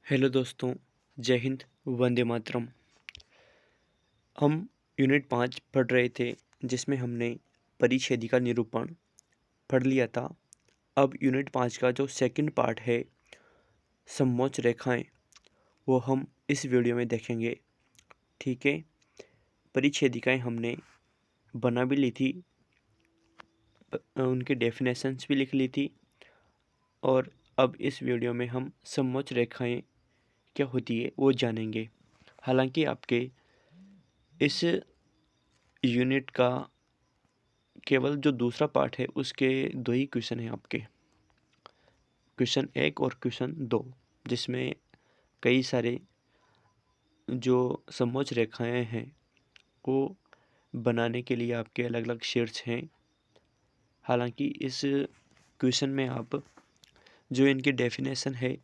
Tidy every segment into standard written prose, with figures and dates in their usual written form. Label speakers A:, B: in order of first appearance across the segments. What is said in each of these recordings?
A: Hello दोस्तों, जय हिंद, वंदे मातरम। हम यूनिट 5 पढ़ रहे थे, जिसमें हमने परिच्छेदी का निरूपण पढ़ लिया था। अब यूनिट 5 का जो सेकंड पार्ट है, समोच्च रेखाएं, वो हम इस वीडियो में देखेंगे। ठीक है, परिच्छेदिकाएं हमने बना भी ली थी, उनकी डेफिनेशंस भी लिख ली थी, और अब इस वीडियो में हम समोच्च रेखाएं क्या होती है वो जानेंगे। हालांकि आपके इस यूनिट का केवल जो दूसरा पार्ट है उसके 2 ही क्वेश्चन हैं आपके, क्वेश्चन 1 और क्वेश्चन 2, जिसमें कई सारे जो समोच्च रेखाएं हैं वो बनाने के लिए आपके अलग अलग शीट्स हैं। हालांकि इस क्वेश्चन में आप जो इनकी डेफिनेशन है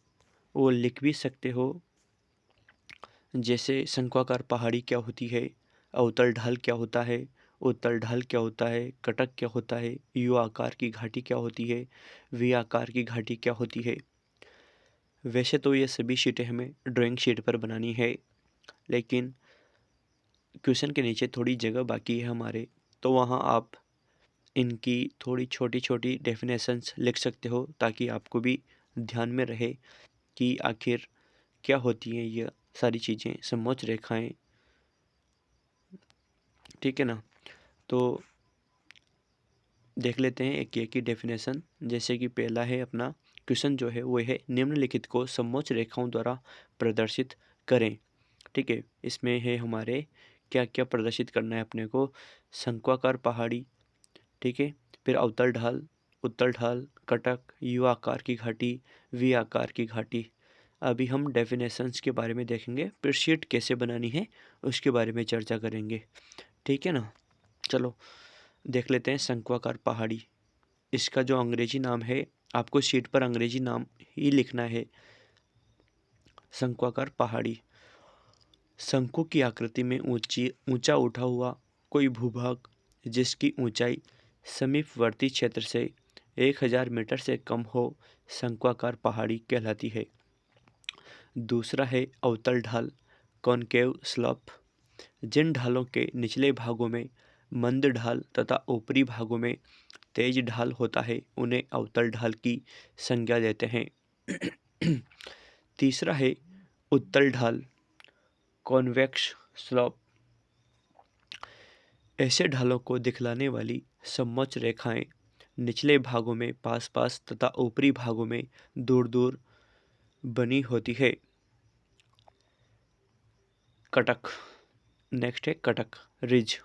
A: वो लिख भी सकते हो, जैसे शंक्वाकार पहाड़ी क्या होती है, अवतल ढाल क्या होता है, उत्तल ढाल क्या होता है, कटक क्या होता है, यू आकार की घाटी क्या होती है, वी आकार की घाटी क्या होती है। वैसे तो ये सभी शीटें हमें ड्राइंग शीट पर बनानी है, लेकिन क्वेश्चन के नीचे थोड़ी जगह बाकी है हमारे, तो वहाँ आप इनकी थोड़ी छोटी छोटी डेफिनेशंस लिख सकते हो, ताकि आपको भी ध्यान में रहे कि आखिर क्या होती हैं ये सारी चीज़ें, समोच्च रेखाएं। ठीक है ना, तो देख लेते हैं एक एक की डेफिनेशन। जैसे कि पहला है अपना क्वेश्चन जो है वो है, निम्नलिखित को समोच्च रेखाओं द्वारा प्रदर्शित करें। ठीक है, इसमें है हमारे क्या क्या प्रदर्शित करना है अपने को, शंक्वाकार पहाड़ी, ठीक है, फिर अवतल ढाल, उत्तल ढाल, कटक, यू आकार की घाटी, वी आकार की घाटी। अभी हम डेफिनेशंस के बारे में देखेंगे, फिर शीट कैसे बनानी है उसके बारे में चर्चा करेंगे। ठीक है ना, चलो देख लेते हैं शंक्वाकार पहाड़ी। इसका जो अंग्रेजी नाम है, आपको शीट पर अंग्रेजी नाम ही लिखना है, शंक्वाकार पहाड़ी। शंकु की आकृति में ऊंचा उठा हुआ कोई भूभाग जिसकी ऊंचाई समीपवर्ती क्षेत्र से 1000 मीटर से कम हो, शंक्वाकार पहाड़ी कहलाती है। दूसरा है अवतल ढाल, कॉनकेव स्लॉप। जिन ढालों के निचले भागों में मंद ढाल तथा ऊपरी भागों में तेज ढाल होता है, उन्हें अवतल ढाल की संज्ञा देते हैं। तीसरा है उत्तल ढाल, कॉन्वेक्स स्लॉप। ऐसे ढालों को दिखलाने वाली समोच्च रेखाएं निचले भागों में पास पास तथा ऊपरी भागों में दूर दूर बनी होती है। कटक, नेक्स्ट है कटक रिज।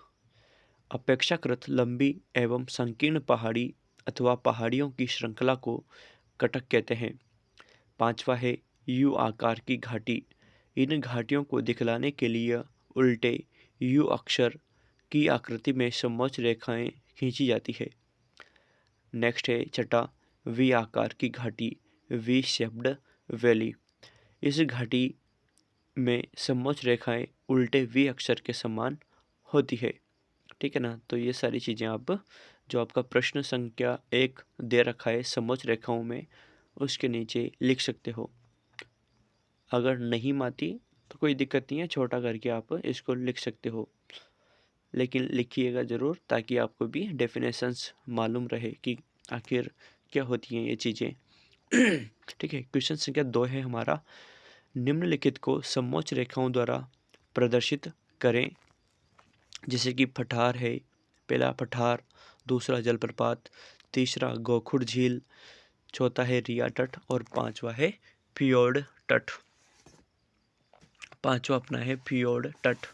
A: अपेक्षाकृत लंबी एवं संकीर्ण पहाड़ी अथवा पहाड़ियों की श्रृंखला को कटक कहते हैं। पांचवा है यू आकार की घाटी। इन घाटियों को दिखलाने के लिए उल्टे यू अक्षर की आकृति में समोच्च रेखाएं खींची जाती है। नेक्स्ट है छठा वी आकार की घाटी, वी शेप्ड वैली। इस घाटी में समोच्च रेखाएं उल्टे वी अक्षर के समान होती है। ठीक है ना, तो ये सारी चीज़ें आप जो आपका प्रश्न संख्या 1 दे रखा है समोच्च रेखाओं में, उसके नीचे लिख सकते हो। अगर नहीं माती तो कोई दिक्कत नहीं है, छोटा करके आप इसको लिख सकते हो, लेकिन लिखिएगा ज़रूर, ताकि आपको भी डेफिनेशंस मालूम रहे कि आखिर क्या होती हैं ये चीज़ें। ठीक है, क्वेश्चन संख्या 2 है हमारा, निम्नलिखित को समोच्च रेखाओं द्वारा प्रदर्शित करें। जैसे कि पठार है, पहला पठार, दूसरा जलप्रपात, तीसरा गोखुर झील, चौथा है रिया तट और पांचवा है फियोर्ड तट। पांचवा अपना है फियोर्ड तट।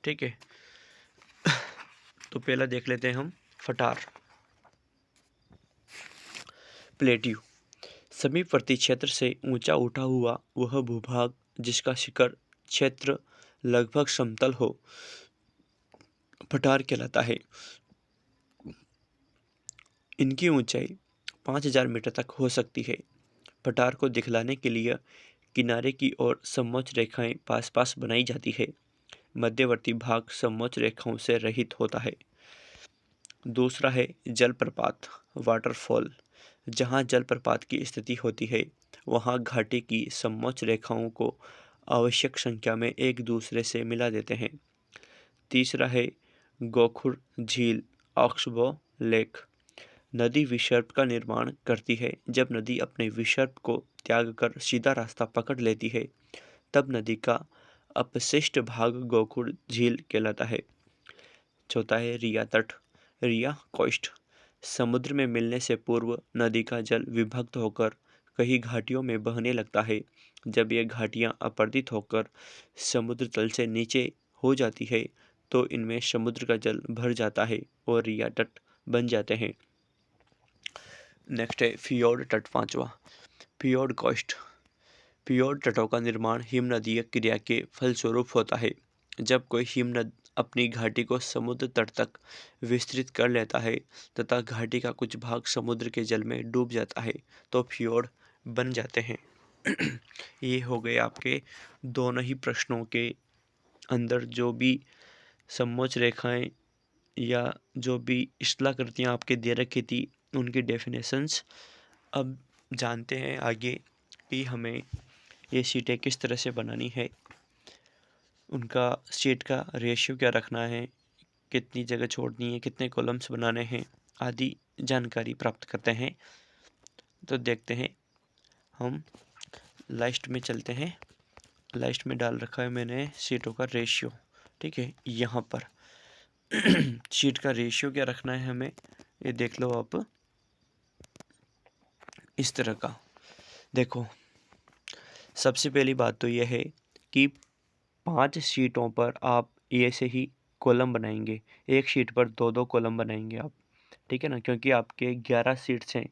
A: ठीक है, तो पहला देख लेते हैं हम फटार। प्लेट्यू, समीपवर्ती क्षेत्र से ऊंचा उठा हुआ वह भूभाग जिसका शिखर क्षेत्र लगभग समतल हो, पठार कहलाता है। इनकी ऊंचाई 5000 मीटर तक हो सकती है। पठार को दिखलाने के लिए किनारे की ओर समोच्च रेखाएं पास पास बनाई जाती है। मध्यवर्ती भाग समोच्च रेखाओं से रहित होता है। दूसरा है जलप्रपात, वाटरफॉल। जहाँ जलप्रपात की स्थिति होती है वहाँ घाटी की समोच्च रेखाओं को आवश्यक संख्या में एक दूसरे से मिला देते हैं। तीसरा है गोखुर झील, ऑक्सबो लेक। नदी विसर्प का निर्माण करती है। जब नदी अपने विसर्प को त्याग कर सीधा रास्ता पकड़ लेती है तब नदी का अपशिष्ट भाग गोखुर झील कहलाता है। चौथा है रिया तट, रिया कोस्ट। समुद्र में मिलने से पूर्व नदी का जल विभक्त होकर कई घाटियों में बहने लगता है। जब ये घाटियाँ अपरदित होकर समुद्र तल से नीचे हो जाती है तो इनमें समुद्र का जल भर जाता है और रिया तट बन जाते हैं। नेक्स्ट है फियोर्ड तट, पांचवा फियोर्ड कोस्ट। फियोर्ड तटों का निर्माण हिमनदीय क्रिया के फलस्वरूप होता है। जब कोई हिमनद अपनी घाटी को समुद्र तट तक विस्तृत कर लेता है तथा घाटी का कुछ भाग समुद्र के जल में डूब जाता है तो फियोर्ड बन जाते हैं। ये हो गए आपके दोनों ही प्रश्नों के अंदर जो भी समोच्च रेखाएं या जो भी स्थलाकृतियाँ आपके दे रखी थी उनकी डेफिनेशंस। अब जानते हैं आगे कि हमें ये शीटें किस तरह से बनानी है, उनका शीट का रेशियो क्या रखना है, कितनी जगह छोड़नी है, कितने कॉलम्स बनाने हैं आदि जानकारी प्राप्त करते हैं। तो देखते हैं, हम लास्ट में चलते हैं। लास्ट में डाल रखा है मैंने शीटों का रेशियो। ठीक है, यहाँ पर शीट का रेशियो क्या रखना है हमें, ये देख लो आप इस तरह का। देखो, सबसे पहली बात तो यह है कि 5 शीटों पर आप ऐसे ही कॉलम बनाएंगे। एक शीट पर 2-2 कॉलम बनाएंगे आप, ठीक है ना, क्योंकि आपके 11 सीट्स हैं।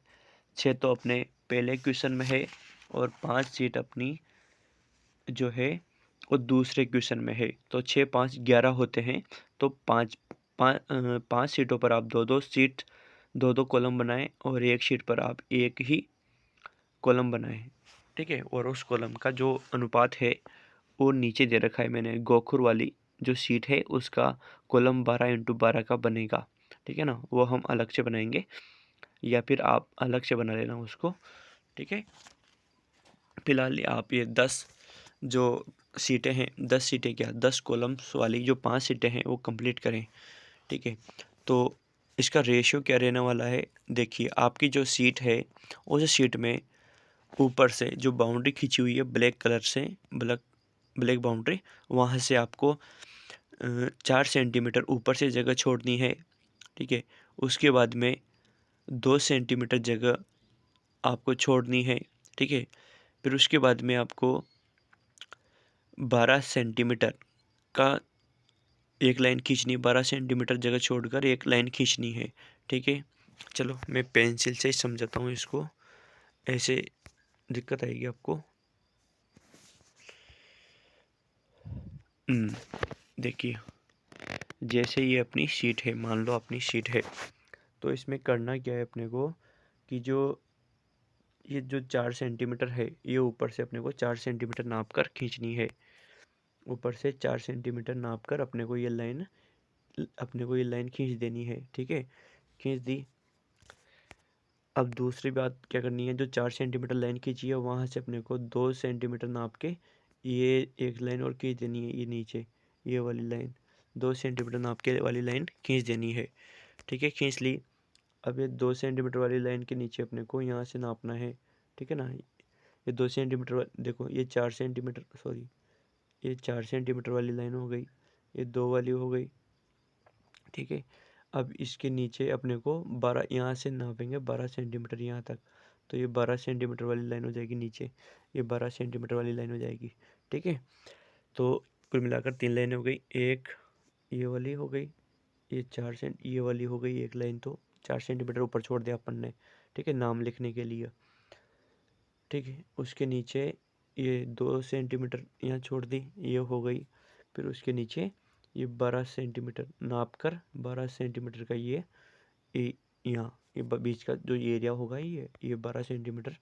A: 6 तो अपने पहले क्वेश्चन में है और 5 सीट अपनी जो है वो दूसरे क्वेश्चन में है। तो 6, 5, 11 होते हैं। तो 5 सीटों पर आप 2-2 सीट 2-2 कॉलम बनाएं और एक शीट पर आप एक ही कॉलम बनाएं। ठीक है, और उस कॉलम का जो अनुपात है वो नीचे दे रखा है मैंने। गोखुर वाली जो सीट है उसका कॉलम 12x12 का बनेगा। ठीक है ना, वो हम अलग से बनाएंगे या फिर आप अलग से बना लेना उसको। ठीक है, फिलहाल आप ये 10 जो सीटें हैं, 10 सीटें क्या 10 कॉलम्स वाली जो 5 सीटें हैं वो कंप्लीट करें। ठीक है, तो इसका रेशियो क्या रहने वाला है, देखिए आपकी जो सीट है उस सीट में ऊपर से जो बाउंड्री खींची हुई है ब्लैक कलर से, ब्लैक बाउंड्री, वहाँ से आपको 4 सेंटीमीटर ऊपर से जगह छोड़नी है। ठीक है, उसके बाद में 2 सेंटीमीटर जगह आपको छोड़नी है। ठीक है, फिर उसके बाद में आपको 12 सेंटीमीटर का एक लाइन खींचनी है। 12 सेंटीमीटर जगह छोड़कर एक लाइन खींचनी है। ठीक है, चलो मैं पेंसिल से समझाता हूँ इसको, ऐसे दिक्कत आएगी आपको। देखिए, जैसे ये अपनी शीट है, मान लो अपनी शीट है, तो इसमें करना क्या है अपने को कि ये जो 4 सेंटीमीटर है ये ऊपर से अपने को 4 सेंटीमीटर नाप कर खींचनी है। ऊपर से 4 सेंटीमीटर नाप कर अपने को ये लाइन खींच देनी है। ठीक है, खींच दी। अब दूसरी बात क्या करनी है, जो 4 सेंटीमीटर लाइन खींची है वहाँ से अपने को 2 सेंटीमीटर नाप के ये एक लाइन और खींच देनी है। ये नीचे ये वाली लाइन 2 सेंटीमीटर नाप के वाली लाइन खींच देनी है। ठीक है, खींच ली। अब ये 2 सेंटीमीटर वाली लाइन के नीचे अपने को यहाँ से नापना है। ठीक है ना, ये 2 सेंटीमीटर देखो, ये 4 सेंटीमीटर, सॉरी, ये 4 सेंटीमीटर वाली लाइन हो गई, ये 2 वाली हो गई। ठीक है, अब इसके नीचे अपने को 12 यहाँ से नापेंगे 12 सेंटीमीटर यहाँ तक, तो ये 12 सेंटीमीटर वाली लाइन हो जाएगी नीचे, ये 12 सेंटीमीटर वाली लाइन हो जाएगी। ठीक है, तो कुल मिलाकर 3 लाइनें हो गई। एक ये वाली हो गई, ये वाली हो गई एक लाइन, तो 4 सेंटीमीटर ऊपर छोड़ दिया अपन ने। ठीक है, नाम लिखने के लिए। ठीक है, उसके नीचे ये 2 सेंटीमीटर यहाँ छोड़ दी, ये हो गई। फिर उसके नीचे ये 12 सेंटीमीटर नाप कर 12 सेंटीमीटर का यहाँ ये बीच का जो एरिया होगा ये 12 सेंटीमीटर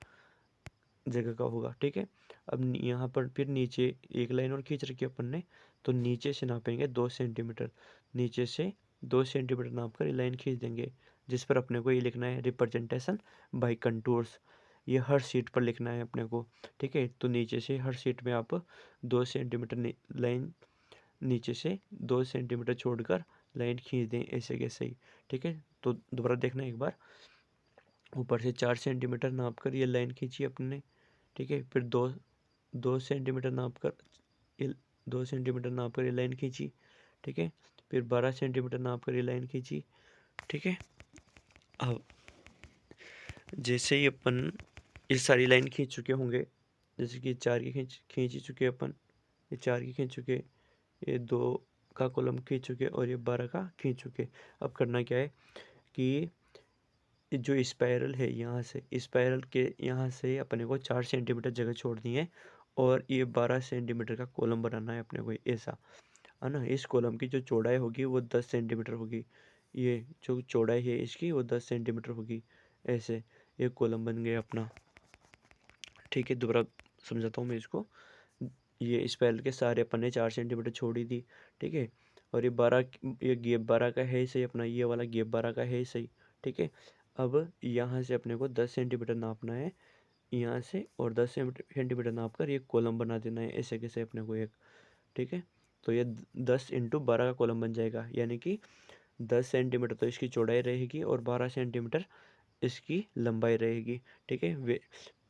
A: जगह का होगा। ठीक है, अब यहाँ पर फिर नीचे एक लाइन और खींच रखी अपन ने, तो नीचे से नापेंगे 2 सेंटीमीटर, नीचे से 2 सेंटीमीटर नाप कर ये लाइन खींच देंगे। जिस पर अपने को ये लिखना है रिप्रेजेंटेशन बाय कंटूर्स। ये हर शीट पर लिखना है अपने को, ठीक है। तो नीचे से हर शीट में आप 2 सेंटीमीटर लाइन नीचे से 2 सेंटीमीटर छोड़कर लाइन खींच दें ऐसे कैसे ही, ठीक है। तो दोबारा देखना एक बार, ऊपर से 4 सेंटीमीटर नाप कर ये लाइन खींची अपने, ठीक है। फिर दो सेंटीमीटर नाप कर ये 2 सेंटीमीटर नाप कर ये लाइन खींची, ठीक है। फिर 12 सेंटीमीटर नाप कर ये लाइन खींची, ठीक है। अब जैसे ही अपन ये सारी लाइन खींच चुके होंगे, जैसे कि 4 की खींच ही चुके अपन, ये 4 की खींच चुके, ये 2 का कॉलम खींच चुके और ये 12 का खींच चुके। अब करना क्या है कि जो स्पाइरल है यहाँ से, स्पाइरल के यहाँ से अपने को 4 सेंटीमीटर जगह छोड़नी है और ये 12 सेंटीमीटर का कॉलम बनाना है अपने को ऐसा, है ना। इस कॉलम की जो चौड़ाई होगी वो 10 सेंटीमीटर होगी, ये जो चौड़ाई है इसकी वो 10 सेंटीमीटर होगी। ऐसे एक कॉलम बन गया अपना, ठीक है। दोबारा समझाता हूँ मैं इसको। ये स्पाइरल के सारे अपन ने 4 सेंटीमीटर छोड़ी थी, ठीक है। और ये 12, ये गैप 12 का है सही अपना, ये वाला गैप 12 का है सही, ठीक है। अब यहाँ से अपने को 10 सेंटीमीटर नापना है यहाँ से, और 10 सेंटीमीटर नाप कर ये कॉलम बना देना है ऐसे कैसे अपने को एक, ठीक है। तो ये 10 इंटू 12 का कॉलम बन जाएगा, यानी कि 10 सेंटीमीटर तो इसकी चौड़ाई रहेगी और 12 सेंटीमीटर इसकी लंबाई रहेगी, ठीक है। वे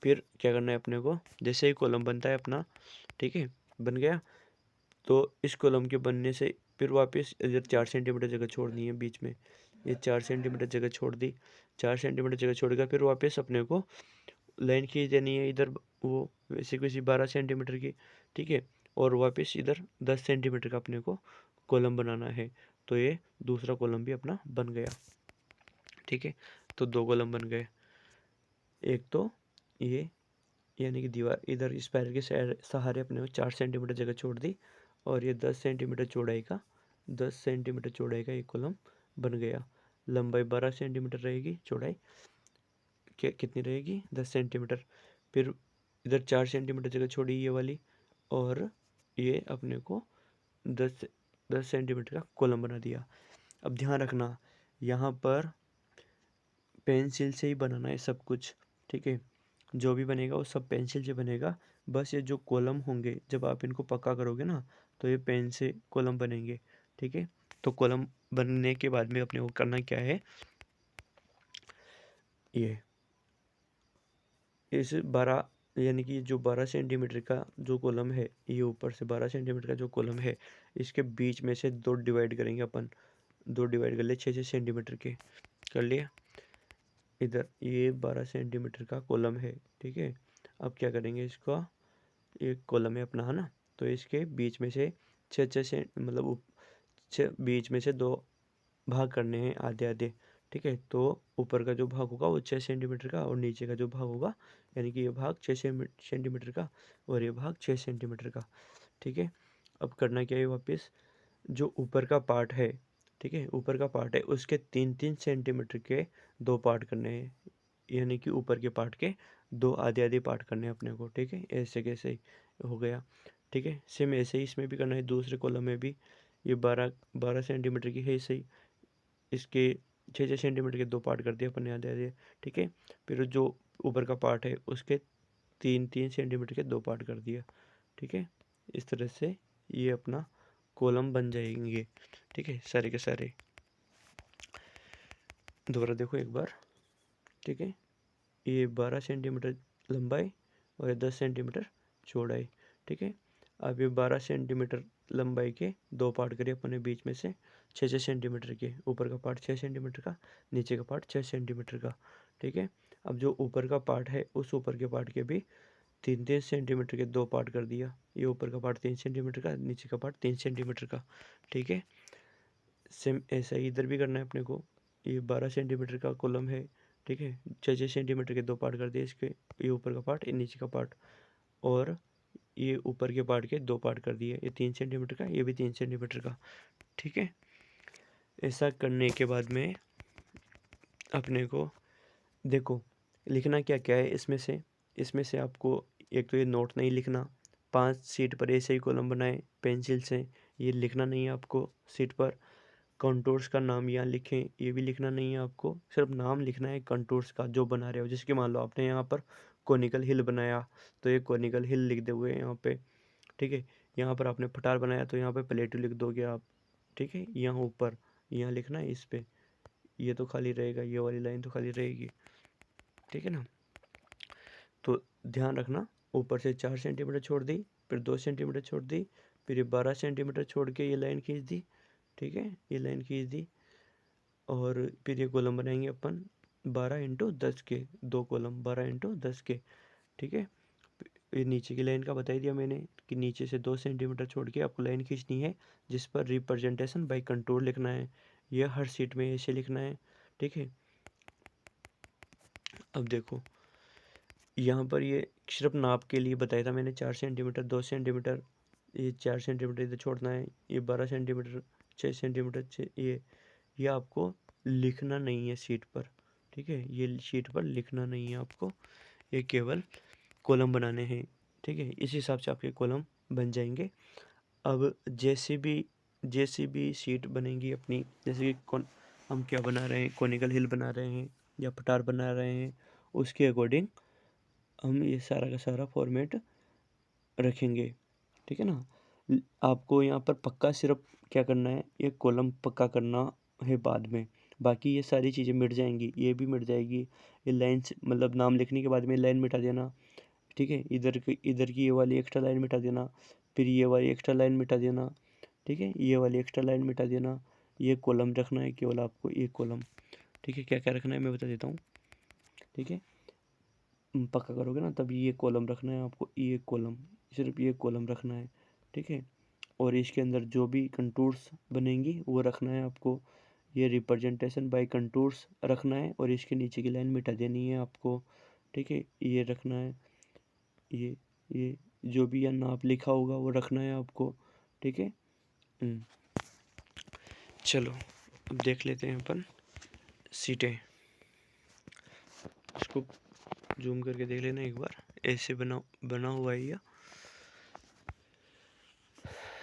A: फिर क्या करना है अपने को, जैसे ही कॉलम बनता है अपना, ठीक है, बन गया। तो इस कॉलम के बनने से फिर वापस इधर 4 सेंटीमीटर जगह छोड़नी है बीच में, ये 4 सेंटीमीटर जगह छोड़ दी, 4 सेंटीमीटर जगह छोड़कर फिर वापस अपने को लाइन खींच देनी है इधर, वो वैसे किसी 12 सेंटीमीटर की, ठीक है। और वापस इधर 10 सेंटीमीटर का अपने को कॉलम बनाना है। तो ये दूसरा कॉलम भी अपना बन गया, ठीक है। तो 2 कॉलम बन गए, एक तो ये, यानी कि दीवार इधर स्पाइरल के सहारे अपने को 4 सेंटीमीटर जगह छोड़ दी, और ये 10 सेंटीमीटर चौड़ाई का, 10 सेंटीमीटर चौड़ाई का एक कॉलम बन गया। लंबाई 12 सेंटीमीटर रहेगी, चौड़ाई कितनी रहेगी 10 सेंटीमीटर। फिर इधर 4 सेंटीमीटर जगह छोड़ी ये वाली, और ये अपने को 10 सेंटीमीटर का कॉलम बना दिया। अब ध्यान रखना, यहाँ पर पेंसिल से ही बनाना है सब कुछ, ठीक है। जो भी बनेगा वो सब पेंसिल से बनेगा। बस ये जो कॉलम होंगे जब आप इनको पक्का करोगे ना, तो ये पेन से कॉलम बनेंगे, ठीक है। तो कॉलम बनने के बाद में अपने को करना क्या है, ये इस 12, यानी कि जो 12 सेंटीमीटर का जो कॉलम है, ये ऊपर से 12 सेंटीमीटर का जो कॉलम है, इसके बीच में से 2 डिवाइड करेंगे अपन, 2 डिवाइड कर ले 6 सेंटीमीटर के, कर लिया। इधर ये 12 सेंटीमीटर का कॉलम है, ठीक है। अब क्या करेंगे, इसका एक कॉलम है अपना, है ना। तो इसके बीच में से 6 से मतलब बीच में से 2 भाग करने हैं आधे आधे, ठीक है। तो ऊपर का जो भाग होगा वो 6 सेंटीमीटर का, और नीचे का जो भाग होगा, यानी कि ये भाग 6 सेंटीमीटर का और ये भाग 6 सेंटीमीटर का, ठीक है। अब करना क्या है, वापस जो ऊपर का पार्ट है, ठीक है, ऊपर का पार्ट है उसके 3-3 सेंटीमीटर के 2 पार्ट करने हैं, यानी कि ऊपर के पार्ट के 2 आधे आधे पार्ट करने हैं अपने को, ठीक है। ऐसे कैसे ही हो गया, ठीक है। सेम ऐसे ही इसमें भी करना है, दूसरे कॉलम में भी। ये 12 सेंटीमीटर की है सही, इसके 6 सेंटीमीटर के 2 पार्ट कर दिए अपन ने आधे आधे, ठीक है। फिर जो ऊपर का पार्ट है उसके 3-3 सेंटीमीटर के 2 पार्ट कर दिया, ठीक है। इस तरह से ये अपना कॉलम बन जाएंगे, ठीक है, सारे के सारे। दोबारा देखो एक बार, ठीक है। ये 12 सेंटीमीटर लंबाई और ये 10 सेंटीमीटर चौड़ाई, ठीक है। अब ये 12 सेंटीमीटर लंबाई के 2 पार्ट करिए अपने बीच में से 6 सेंटीमीटर के, ऊपर का पार्ट 6 सेंटीमीटर का, नीचे का पार्ट 6 सेंटीमीटर का, ठीक है। अब जो ऊपर का पार्ट है उस ऊपर के पार्ट के भी 3-3 सेंटीमीटर के 2 पार्ट कर दिया। ये ऊपर का पार्ट 3 सेंटीमीटर का, नीचे का पार्ट 3 सेंटीमीटर का, ठीक है। सेम ऐसा ही इधर भी करना है अपने को। ये 12 सेंटीमीटर का कॉलम है, ठीक है। 6 सेंटीमीटर के 2 पार्ट कर दिए इसके, ये ऊपर का पार्ट, ये नीचे का पार्ट, और ये ऊपर के पार्ट के 2 पार्ट कर दिए, ये 3 सेंटीमीटर का, ये भी 3 सेंटीमीटर का, ठीक है। ऐसा करने के बाद में अपने को देखो लिखना क्या क्या है इसमें से आपको एक तो ये नोट नहीं लिखना, 5 शीट पर ऐसे ही कॉलम बनाए पेंसिल से, ये लिखना नहीं है आपको शीट पर। कंटूर्स का नाम यहाँ लिखें, ये भी लिखना नहीं है आपको, सिर्फ नाम लिखना है कंटूर्स का जो बना रहे हो। जिसके मान लो आपने यहाँ पर कोनिकल हिल बनाया तो ये कोनिकल हिल लिख दोगे यहाँ पे, ठीक है। यहाँ पर आपने पठार बनाया तो यहाँ पे प्लेटू लिख दोगे आप, ठीक है। यहाँ ऊपर यहाँ लिखना है इस पे, ये तो खाली रहेगा, ये वाली लाइन तो खाली रहेगी, ठीक है ना। तो ध्यान रखना, ऊपर से 4 सेंटीमीटर छोड़ दी, फिर 2 सेंटीमीटर छोड़ दी, फिर ये 12 सेंटीमीटर छोड़ के ये लाइन खींच दी, ठीक है, ये लाइन खींच दी। और फिर ये कॉलम बनाएंगे अपन 12 × 10 के, 2 कॉलम 12 × 10 के, ठीक है। ये नीचे की लाइन का बता ही दिया मैंने कि नीचे से 2 सेंटीमीटर छोड़ के आपको लाइन खींचनी है जिस पर रिप्रेजेंटेशन बाय कंटूर लिखना है। यह हर सीट में ऐसे लिखना है, ठीक है। अब देखो यहाँ पर ये सिर्फ नाप के लिए बताया था मैंने, 4 सेंटीमीटर 2 सेंटीमीटर, ये 4 सेंटीमीटर इधर छोड़ना है, ये 12 सेंटीमीटर 6 सेंटीमीटर ये आपको लिखना नहीं है शीट पर, ठीक है। ये शीट पर लिखना नहीं है आपको, ये केवल कॉलम बनाने हैं, ठीक है। इस हिसाब से आपके कॉलम बन जाएंगे। अब जैसे भी शीट बनेगी अपनी, जैसे कि हम क्या बना रहे हैं, कोनिकल हिल बना रहे हैं या पठार बना रहे हैं, उसके अकॉर्डिंग हम ये सारा का सारा फॉर्मेट रखेंगे, ठीक है ना। आपको यहाँ पर पक्का सिर्फ क्या करना है, ये कॉलम पक्का करना है बाद में, बाकी ये सारी चीज़ें मिट जाएंगी, ये भी मिट जाएगी। ये लाइन मतलब नाम लिखने के बाद में लाइन मिटा देना, ठीक है। इधर की ये वाली एक्स्ट्रा लाइन मिटा देना, फिर ये वाली एक्स्ट्रा लाइन मिटा देना, ठीक है। ये वाली एक्स्ट्रा लाइन मिटा देना, ये कॉलम रखना है केवल आपको, ये कॉलम, ठीक है। क्या क्या रखना है मैं बता देता हूँ, ठीक है। पक्का करोगे ना तब ये कॉलम रखना है आपको, ये कॉलम, सिर्फ ये कॉलम रखना है, ठीक है। और इसके अंदर जो भी कंटूर्स बनेंगी वो रखना है आपको, ये रिप्रेजेंटेशन बाय कंटूर्स रखना है, और इसके नीचे की लाइन मिटा देनी है आपको, ठीक है। ये रखना है, ये जो भी यहाँ नाप लिखा होगा वो रखना है आपको, ठीक है। चलो अब देख लेते हैं अपन सीटें, इसको जूम करके देख लेना एक बार, ऐसे बना हुआ है ये,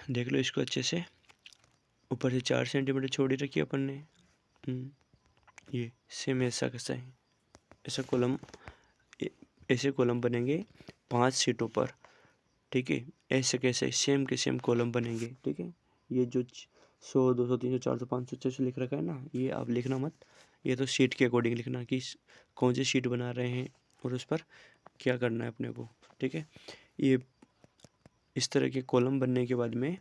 A: देख लो इसको अच्छे से। ऊपर से 4 सेंटीमीटर छोड़ी रखी अपन ने, ये सेम ऐसा कैसा है, ऐसा कॉलम, ऐसे कॉलम बनेंगे 5 सीटों पर, ठीक है। ऐसे कैसे सेम के सेम कॉलम बनेंगे, ठीक है। ये जो 100 200 300 400 500 600 लिख रखा है ना, ये आप लिखना मत, ये तो शीट के अकॉर्डिंग लिखना कि कौन सी शीट बना रहे हैं और उस पर क्या करना है अपने को, ठीक है। ये इस तरह के कॉलम बनने के बाद में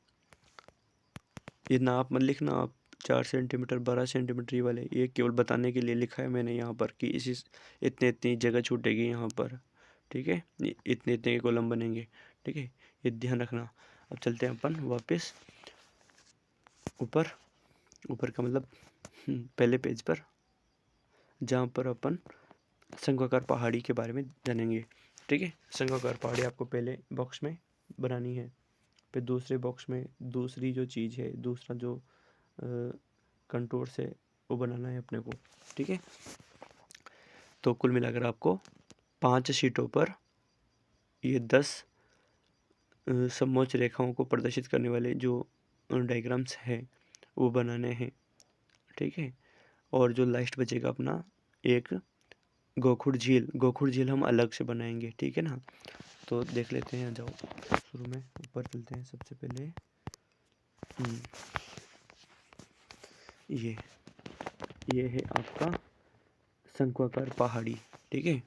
A: ये नाप मत लिखना आप, 4 सेंटीमीटर 12 सेंटीमीटर, ये वाले ये केवल बताने के लिए लिखा है मैंने यहाँ पर कि इतने इतनी जगह छूटेगी यहाँ पर, ठीक है। इतने इतने के कॉलम बनेंगे, ठीक है, ये ध्यान रखना। अब चलते हैं अपन वापस ऊपर का मतलब पहले पेज पर, जहाँ पर अपन शंक्वाकार पहाड़ी के बारे में जानेंगे, ठीक है। शंक्वाकार पहाड़ी आपको पहले बॉक्स में बनानी है, फिर दूसरे बॉक्स में दूसरी जो चीज़ है, दूसरा जो कंटूर से वो बनाना है अपने को, ठीक है। तो कुल मिलाकर आपको 5 शीटों पर ये 10 समोच्च रेखाओं को प्रदर्शित करने वाले जो डायग्राम्स हैं वो बनाने हैं, ठीक है। और जो लास्ट बचेगा अपना एक गोखुर झील हम अलग से बनाएंगे, ठीक है ना। तो देख लेते हैं, जाओ शुरू में ऊपर चलते हैं सबसे पहले। ये है आपका शंक्वाकार पहाड़ी, ठीक है।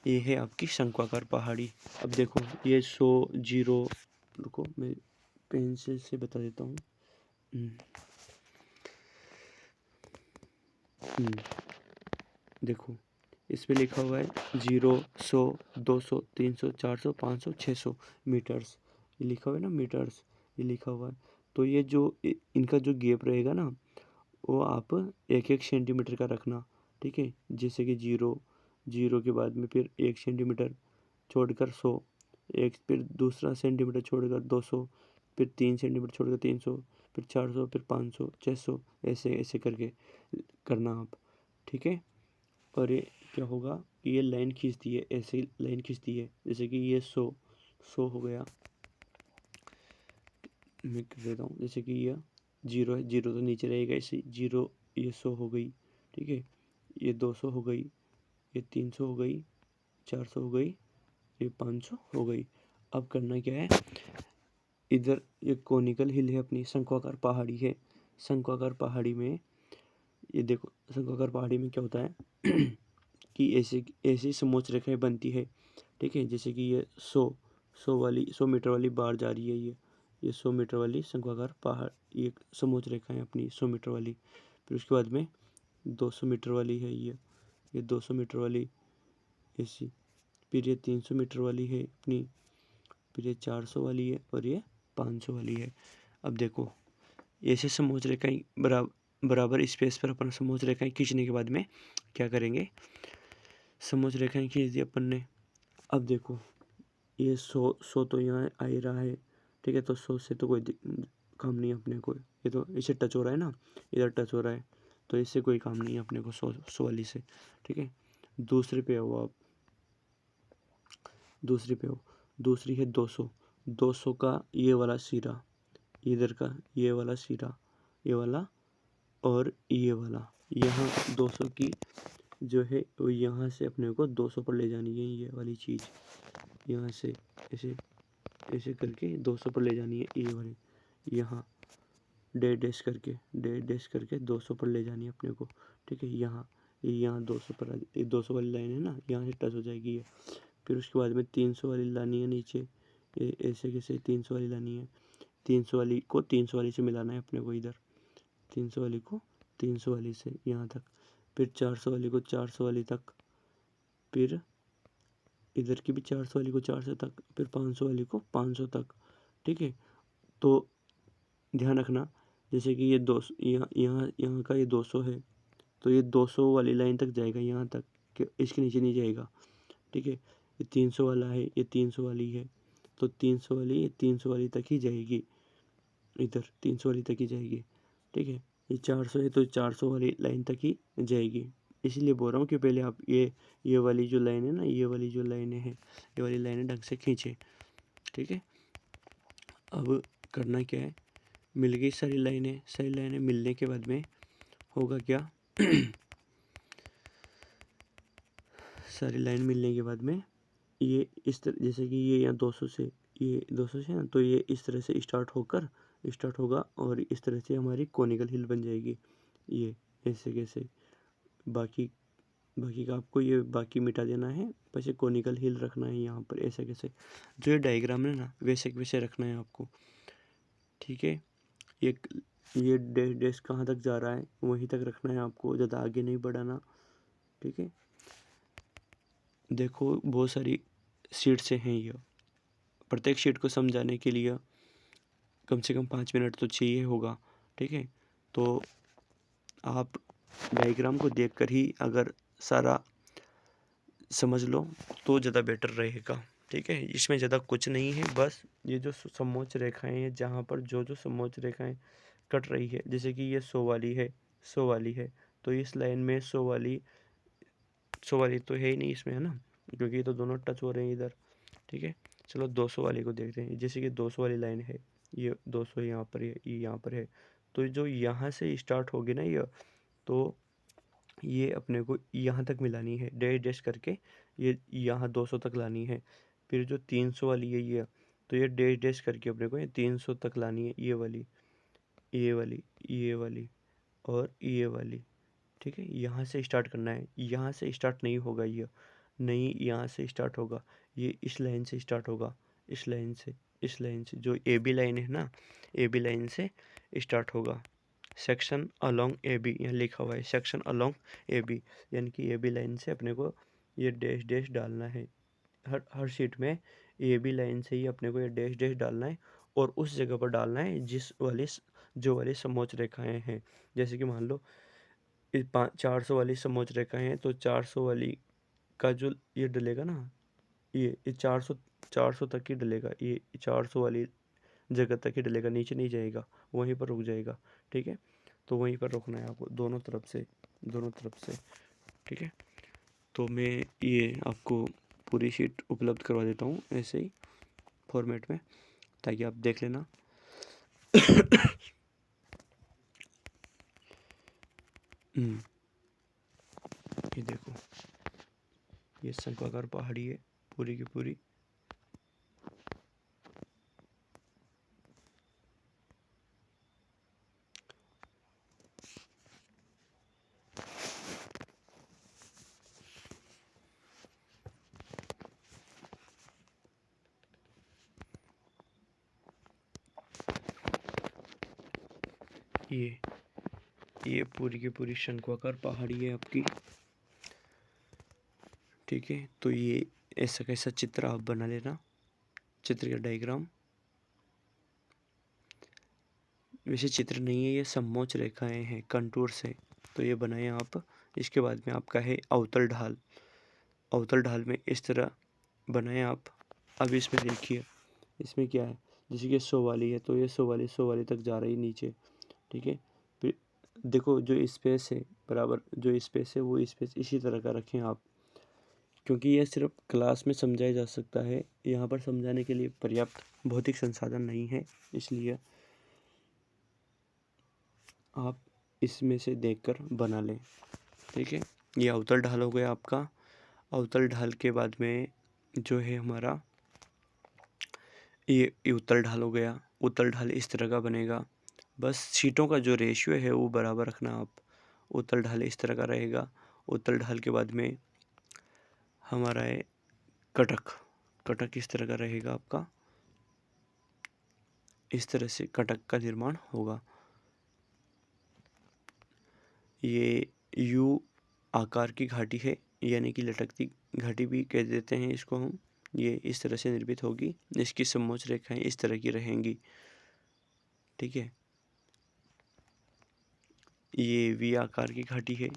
A: ये है आपकी शंक्वाकार पहाड़ी। अब देखो ये 100 0, रुको मैं पेंसिल से बता देता हूँ। देखो इस पे लिखा हुआ है 0 100 200 300 400 500 600 मीटर्स, ये लिखा हुआ है ना मीटर्स, ये लिखा हुआ है। तो ये जो इनका जो गैप रहेगा ना वो आप 1 सेंटीमीटर का रखना, ठीक है। जैसे कि 0 के बाद में फिर 1 सेंटीमीटर छोड़कर 100, एक फिर दूसरा सेंटीमीटर छोड़कर 200, फिर 3 सेंटीमीटर छोड़कर 300, फिर 400, फिर 500 600, ऐसे ऐसे करके करना आप, ठीक है। और ये क्या होगा कि ये लाइन खींचती है, ऐसे लाइन खींचती है, जैसे कि ये 100 हो गया, मैं कर देता हूँ, जैसे कि जीरो है, जीरो तो नीचे रहेगा ऐसे, जीरो ये 100 हो गई, ठीक है, ये 200 हो गई, ये 300 हो गई, 400 हो गई, ये 500 हो गई। अब करना क्या है, इधर ये कोनिकल हिल है अपनी, शंक्वाकार पहाड़ी है। शंक्वाकार पहाड़ी में ये देखो, शंक्वाकार पहाड़ी में क्या होता है कि ऐसे ऐसी समोच्च रेखाएं बनती है, ठीक है। जैसे कि ये 100 मीटर वाली बाढ़ जा रही है, ये 100 मीटर वाली शंक्वाकार पहाड़, ये समोच्च रेखाएं अपनी 100 मीटर वाली। फिर उसके बाद में 200 मीटर वाली है ये 200 मीटर वाली ऐसी। फिर ये 300 मीटर वाली है अपनी, फिर ये 400 वाली है और ये 500 वाली है। अब देखो, ऐसे समोच्च रेखाएं बराबर स्पेस पर अपन समोच्च रेखाएं खींचने के बाद में क्या करेंगे, समोच्च रेखाएं खींच दी अपन ने। अब देखो, ये 100 तो यहाँ आ ही रहा है, ठीक है, तो 100 से तो कोई काम नहीं है अपने को, ये तो इसे टच हो रहा है ना, इधर टच हो रहा है, तो इससे कोई काम नहीं है अपने को 100 वाली से, ठीक है। दूसरे पे आओ आप, दूसरी पे हो, दूसरी है 200 का ये वाला सिरा, इधर का ये वाला सिरा, ये वाला और ये वाला, यहाँ 200 की जो है वो यहाँ से अपने को 200 पर ले जानी है, ये वाली चीज़ यहाँ से ऐसे ऐसे करके 200 पर ले जानी है, ये वाली यहाँ डैश डैश करके 200 पर ले जानी है अपने को, ठीक है। यहाँ 200 पर 200 वाली लाइन है ना, यहाँ से टच हो जाएगी ये। फिर उसके बाद में 300 वाली लानी है नीचे, ये ऐसे कैसे 300 वाली लानी है, 300 वाली को 300 वाली से मिलाना है अपने को इधर, 300 वाली को 300 वाली से यहाँ तक, फिर 400 वाली को 400 वाली तक, फिर इधर की भी 400 वाली को 400 तक, फिर 500 वाली को 500 तक, ठीक है। तो ध्यान रखना, जैसे कि ये 200 यहाँ का ये 200 है, तो ये 200 वाली लाइन तक जाएगा यहाँ तक, कि इसके नीचे नहीं जाएगा, ठीक है। ये 300 वाला है, ये 300 वाली है, तो 300 वाली ये 300 वाली तक ही जाएगी, इधर 300 वाली तक ही जाएगी, ठीक है। ये 400 है तो 400 वाली लाइन तक ही जाएगी। इसलिए बोल रहा हूँ कि पहले आप ये वाली जो लाइन है ना, ये वाली जो लाइनें हैं, ये वाली लाइनें ढंग से खींचे, ठीक है। अब करना क्या है, मिल गई सारी लाइनें मिलने के बाद में होगा क्या सारी लाइन मिलने के बाद में ये इस तरह, जैसे कि ये यहाँ 200 से, ये 200 से ना, तो ये इस तरह से स्टार्ट होगा और इस तरह से हमारी कोनिकल हिल बन जाएगी, ये ऐसे कैसे। बाकी बाकी का आपको ये बाकी मिटा देना है, बस ये कोनिकल हिल रखना है यहाँ पर, ऐसे कैसे जो ये डायग्राम है ना वैसे वैसे रखना है आपको, ठीक है। ये डैश डैश कहाँ तक जा रहा है वहीं तक रखना है आपको, ज़्यादा आगे नहीं बढ़ाना, ठीक है। देखो, बहुत सारी शीट्स हैं, ये प्रत्येक शीट को समझाने के लिए कम से कम 5 मिनट तो चाहिए होगा, ठीक है। तो आप डायग्राम को देखकर ही अगर सारा समझ लो तो ज़्यादा बेटर रहेगा, ठीक है। इसमें ज़्यादा कुछ नहीं है, बस ये जो समोच्च रेखाएं हैं, जहाँ पर जो समोच्च रेखाएं कट रही है, जैसे कि ये 100 वाली है, 100 वाली है, तो इस लाइन में 100 वाली तो है ही नहीं इसमें, है ना, क्योंकि ये तो दोनों टच हो रहे हैं इधर, ठीक है। चलो 200 वाली को देखते हैं, जैसे कि 200 वाली लाइन है, ये 200 यहाँ पर है, ये यहाँ पर है, तो जो यहाँ से स्टार्ट होगी ना ये, तो ये अपने को यहाँ तक मिलानी है, डैश डैश करके ये यहाँ 200 तक लानी है। फिर जो 300 वाली है ये, तो ये डैश डैश करके अपने को ये 300 तक लानी है, ये वाली, ये वाली, ये वाली और ये वाली, ठीक है। यहाँ से स्टार्ट करना है, यहाँ से स्टार्ट नहीं होगा ये, नहीं, यहाँ से स्टार्ट होगा, ये इस लाइन से स्टार्ट होगा, इस लाइन से जो ए बी लाइन है ना, ए बी लाइन से स्टार्ट होगा, सेक्शन अलोंग ए बी, यहाँ लिखा हुआ है सेक्शन अलोंग ए बी, यानी कि ए बी लाइन से अपने को ये डैश डैश डालना है, हर शीट में ए बी लाइन से ही अपने को ये डैश डैश डालना है, और उस जगह पर डालना है जो वाली समोच्च रेखाएं हैं। जैसे कि मान लो 400 वाली समोच्च रेखाएं हैं, तो 400 वाली का जो ये डलेगा ना, ये 400 तक ही डलेगा, ये 400 वाली जगह तक ही डलेगा, नीचे नहीं जाएगा, वहीं पर रुक जाएगा, ठीक है। तो वहीं पर रुकना है आपको, दोनों तरफ से, ठीक है। तो मैं ये आपको पूरी शीट उपलब्ध करवा देता हूँ ऐसे ही फॉर्मेट में, ताकि आप देख लेना। ये देखो, ये शंक्वाकार पहाड़ी है पूरी की पूरी। ये पूरी की पूरी शंक्वाकार पहाड़ी है आपकी। ठीक है, तो ये ऐसा कैसा चित्र आप बना लेना, चित्र का डायग्राम। वैसे चित्र नहीं है, ये समोच्च रेखाएं हैं, कंटूर्स हैं, तो ये बनाए आप। इसके बाद में आपका है अवतल ढाल। अवतल ढाल में इस तरह बनाए आप। अब इसमें देखिए, इसमें क्या है, जैसे कि 100 वाली है तो ये 100 वाली तक जा रही नीचे। ठीक है, फिर देखो जो स्पेस है, बराबर जो स्पेस है वो स्पेस इसी तरह का रखें आप, क्योंकि यह सिर्फ क्लास में समझाया जा सकता है, यहाँ पर समझाने के लिए पर्याप्त भौतिक संसाधन नहीं है, इसलिए आप इसमें से देखकर बना लें। ठीक है, ये अवतल ढाल हो गया आपका। अवतल ढाल के बाद में जो है हमारा ये उत्तल ढाल हो गया। उत्तल ढाल इस तरह का बनेगा, बस सीटों का जो रेशियो है वो बराबर रखना आप। उत्तल ढाल इस तरह का रहेगा। उत्तल ढाल के बाद में हमारा है कटक। कटक इस तरह का रहेगा आपका, इस तरह से कटक का निर्माण होगा। ये यू आकार की घाटी है, यानी कि लटकती घाटी भी कह देते हैं इसको हम। ये इस तरह से निर्मित होगी, इसकी समोच्च रेखाएं इस तरह की रहेंगी। ठीक है, ये वी आकार की घाटी है,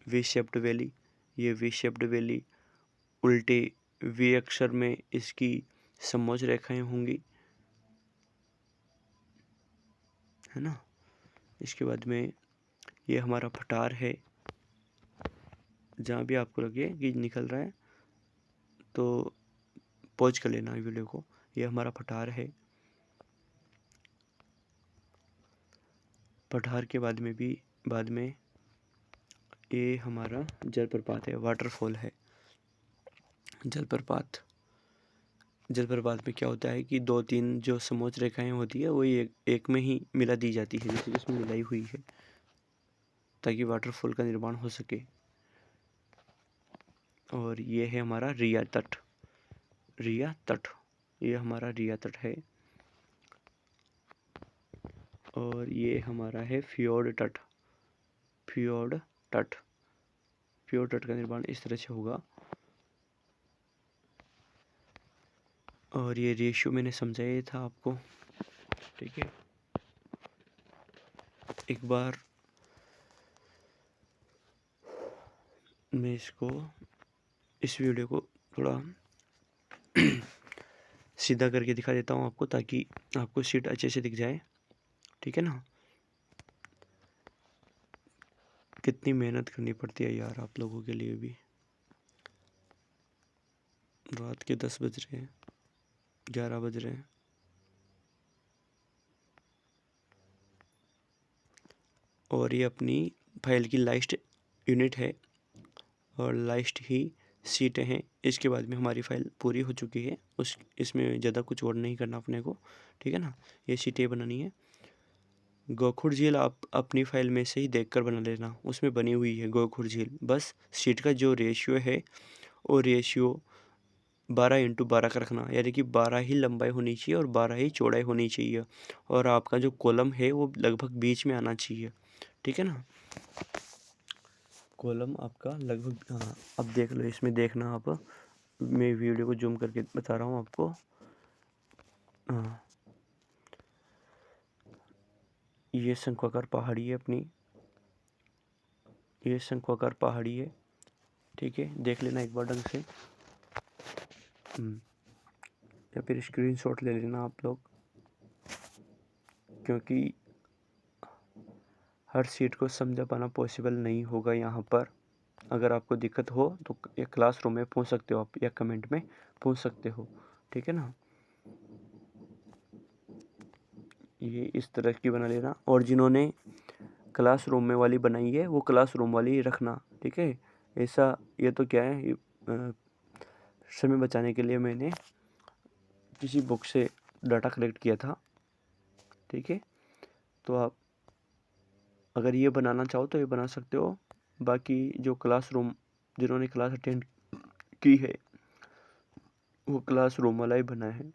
A: वी शेप्ड वैली। ये वी शेप्ड वैली उल्टे वी अक्षर में इसकी समोच्च रेखाएं होंगी, है ना। इसके बाद में ये हमारा पठार है, जहाँ भी आपको लगे कि निकल रहा है तो पॉज कर लेना वीडियो को। ये हमारा पठार है। पठार के बाद में ये हमारा जलप्रपात है, वाटरफॉल है। जलप्रपात में क्या होता है कि 2-3 जो समोच्च रेखाएं होती है वो एक में ही मिला दी जाती है, जैसे इसमें मिलाई हुई है, ताकि वाटरफॉल का निर्माण हो सके। और ये है हमारा रिया तट। ये हमारा रिया तट है। और ये हमारा है फ्योर्ड तट। फ्योर्ड तट का निर्माण इस तरह से होगा। और ये रेशियो मैंने समझाया था आपको। ठीक है, एक बार मैं इस वीडियो को थोड़ा सीधा करके दिखा देता हूँ आपको, ताकि आपको शीट अच्छे से दिख जाए। ठीक है ना। कितनी मेहनत करनी पड़ती है यार आप लोगों के लिए भी। रात के 10 बज रहे हैं, 11 बज रहे हैं। और ये अपनी फाइल की लास्ट यूनिट है और लास्ट ही सीटें हैं। इसके बाद में हमारी फाइल पूरी हो चुकी है। इसमें ज़्यादा कुछ और नहीं करना अपने को। ठीक है ना, ये सीटें बनानी है। गोखुर झील आप अपनी फाइल में से ही देखकर बना लेना, उसमें बनी हुई है गोखुर झील। बस सीट का जो रेशियो है वो रेशियो 12x12 का रखना, यानी कि 12 ही लंबाई होनी चाहिए और 12 ही चौड़ाई होनी चाहिए। और आपका जो कॉलम है वो लगभग बीच में आना चाहिए। ठीक है ना, कॉलम आपका लगभग, हाँ अब देख लो, इसमें देखना आप, मैं वीडियो को जूम करके बता रहा हूँ आपको। हाँ, ये शंक्वाकार पहाड़ी है अपनी, ये शंक्वाकार पहाड़ी है। ठीक है, देख लेना एक बार ढंग से, या फिर स्क्रीनशॉट ले लेना आप लोग, क्योंकि हर सीट को समझा पाना पॉसिबल नहीं होगा यहाँ पर। अगर आपको दिक्कत हो तो या क्लासरूम में पूछ सकते हो आप, या कमेंट में पूछ सकते हो। ठीक है ना, ये इस तरह की बना लेना। और जिन्होंने क्लासरूम में वाली बनाई है वो क्लासरूम वाली ही रखना, ठीक है। ऐसा ये तो क्या है, समय बचाने के लिए मैंने किसी बुक से डाटा कलेक्ट किया था, ठीक है। तो आप अगर ये बनाना चाहो तो ये बना सकते हो। बाकी जो क्लासरूम, जिन्होंने क्लास अटेंड की है वो क्लासरूम वाला ही बना है।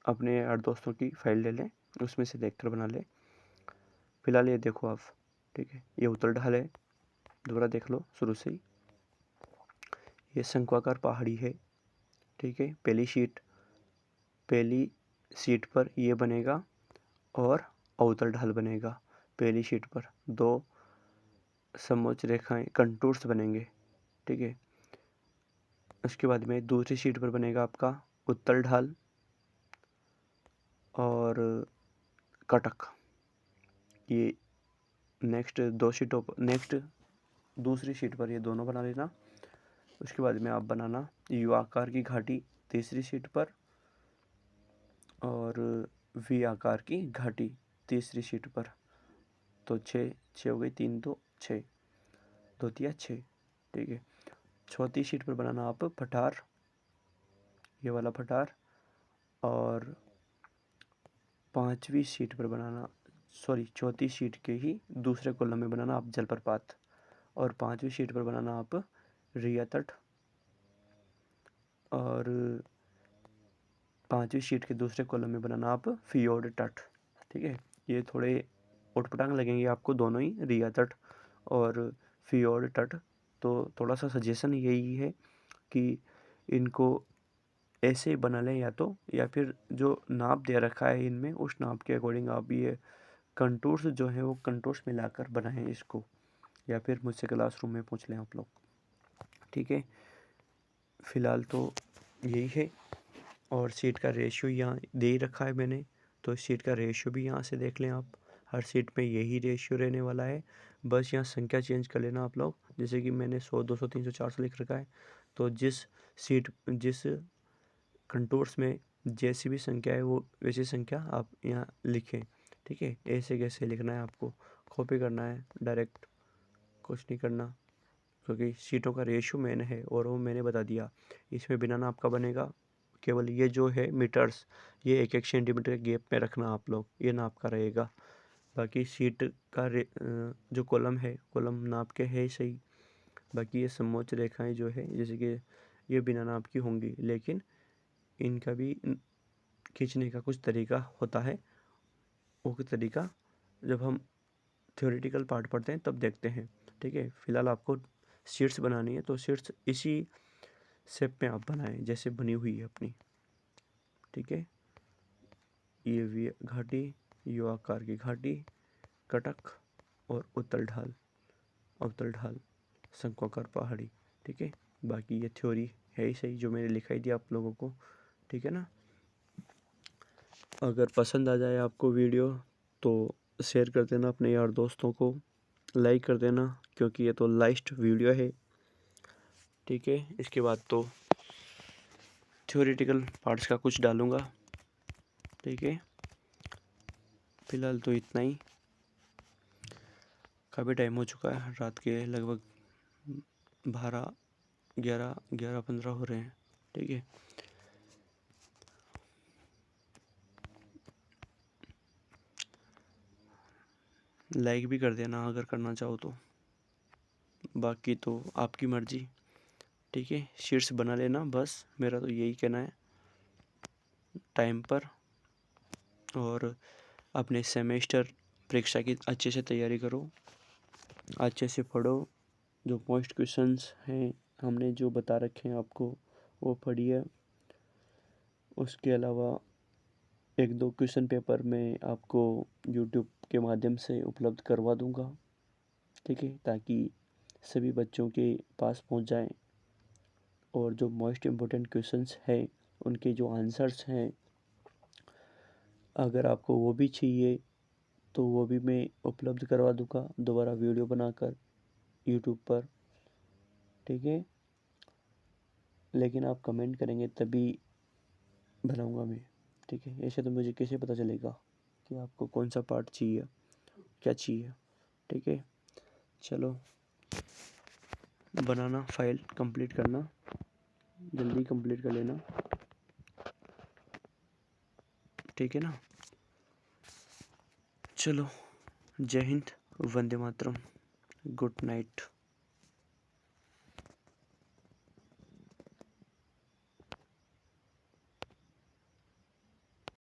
A: अपने यार दोस्तों की फाइल ले लें, उसमें से देखकर बना ले। फिलहाल ये देखो आप, ठीक है। ये उत्तर ढाल है, दोबारा देख लो शुरू से ही। ये शंक्वाकार पहाड़ी है, ठीक है। पहली शीट पर ये बनेगा और अवतल ढाल बनेगा। पहली शीट पर 2 समोच्च रेखाएं कंटूर्स बनेंगे, ठीक है। उसके बाद में दूसरी शीट पर बनेगा आपका उत्तल ढाल और कटक। ये नेक्स्ट 2 शीटों पर, नेक्स्ट दूसरी शीट पर ये दोनों बना लेना। उसके बाद में आप बनाना यू आकार की घाटी तीसरी शीट पर और वी आकार की घाटी तीसरी शीट पर। तो 6 हो गई, 3 2 6, 2 तिया 6, ठीक है। चौथी शीट पर बनाना आप पठार, ये वाला पठार। और पांचवी शीट पर बनाना, सॉरी चौथी शीट के ही दूसरे कॉलम में बनाना आप जलप्रपात। और पांचवी शीट पर बनाना आप रिया तट। और पांचवी शीट के दूसरे कॉलम में बनाना आप फियोर्ड तट, ठीक है। ये थोड़े उटपटांग लगेंगे आपको दोनों ही, रिया तट और फियोर्ड तट। तो थोड़ा सा सजेशन यही है कि इनको ऐसे ही बना लें या फिर जो नाप दे रखा है इनमें उस नाप के अकॉर्डिंग आप ये कंटूर्स जो है वो कंटूर्स मिलाकर बनाएं इसको, या फिर मुझसे क्लासरूम में पूछ लें आप लोग, ठीक है। फिलहाल तो यही है। और सीट का रेशियो यहाँ दे ही रखा है मैंने, तो सीट का रेशियो भी यहाँ से देख लें आप। हर सीट में यही रेशियो रहने वाला है, बस यहाँ संख्या चेंज कर लेना आप लोग। जैसे कि मैंने 100 200 300 400 लिख रखा है, तो जिस कंटूर्स में जैसी भी संख्या है वो वैसी संख्या आप यहाँ लिखें, ठीक है। ऐसे कैसे लिखना है आपको, कॉपी करना है डायरेक्ट, कुछ नहीं करना, क्योंकि सीटों का रेशियो मैंने है और वो मैंने बता दिया। इसमें बिना नाप का बनेगा, केवल ये जो है मीटर्स, ये 1-1 सेंटीमीटर गैप में रखना आप लोग, ये नाप का रहेगा। बाकी सीट का जो कॉलम है, कॉलम नाप के है सही। बाकी ये समोच्च रेखाएं जो है जैसे कि ये बिना नाप की होंगी, लेकिन इनका भी खींचने का कुछ तरीका होता है। वो तरीका जब हम थ्योरेटिकल पार्ट पढ़ते हैं तब देखते हैं, ठीक है। फिलहाल आपको शीट्स बनानी है तो शीट्स इसी शेप में आप बनाएं जैसे बनी हुई है अपनी, ठीक है। ये वी घाटी, यू आकार की घाटी, कटक और अवतल ढाल, शंक्वाकार पहाड़ी, ठीक है। बाकी ये थ्योरी है ही सही जो मैंने लिखाई दिया आप लोगों को, ठीक है ना। अगर पसंद आ जाए आपको वीडियो तो शेयर कर देना अपने यार दोस्तों को, लाइक कर देना, क्योंकि ये तो लास्ट वीडियो है, ठीक है। इसके बाद तो थ्योरेटिकल पार्ट्स का कुछ डालूँगा, ठीक है। फिलहाल तो इतना ही, काफ़ी टाइम हो चुका है, रात के लगभग 11:15 हो रहे हैं, ठीक है। लाइक भी कर देना अगर करना चाहो तो, बाकी तो आपकी मर्जी, ठीक है। शीट्स बना लेना बस, मेरा तो यही कहना है टाइम पर। और अपने सेमेस्टर परीक्षा की अच्छे से तैयारी करो, अच्छे से पढ़ो। जो मोस्ट क्वेश्चंस हैं हमने जो बता रखे हैं आपको वो पढ़िए। उसके अलावा 1-2 क्वेश्चन पेपर मैं आपको यूट्यूब के माध्यम से उपलब्ध करवा दूंगा, ठीक है, ताकि सभी बच्चों के पास पहुंच जाएं। और जो मोस्ट इम्पोर्टेंट क्वेश्चंस हैं उनके जो आंसर्स हैं, अगर आपको वो भी चाहिए तो वो भी मैं उपलब्ध करवा दूंगा दोबारा वीडियो बनाकर यूट्यूब पर, ठीक है। लेकिन आप कमेंट करेंगे तभी बनाऊंगा मैं, ठीक है। ऐसे तो मुझे कैसे पता चलेगा कि आपको कौन सा पार्ट चाहिए, क्या चाहिए, ठीक है, चलो बनाना, फाइल कंप्लीट करना, जल्दी कंप्लीट कर लेना, ठीक है ना। चलो, जय हिंद, वंदे मातरम, गुड नाइट।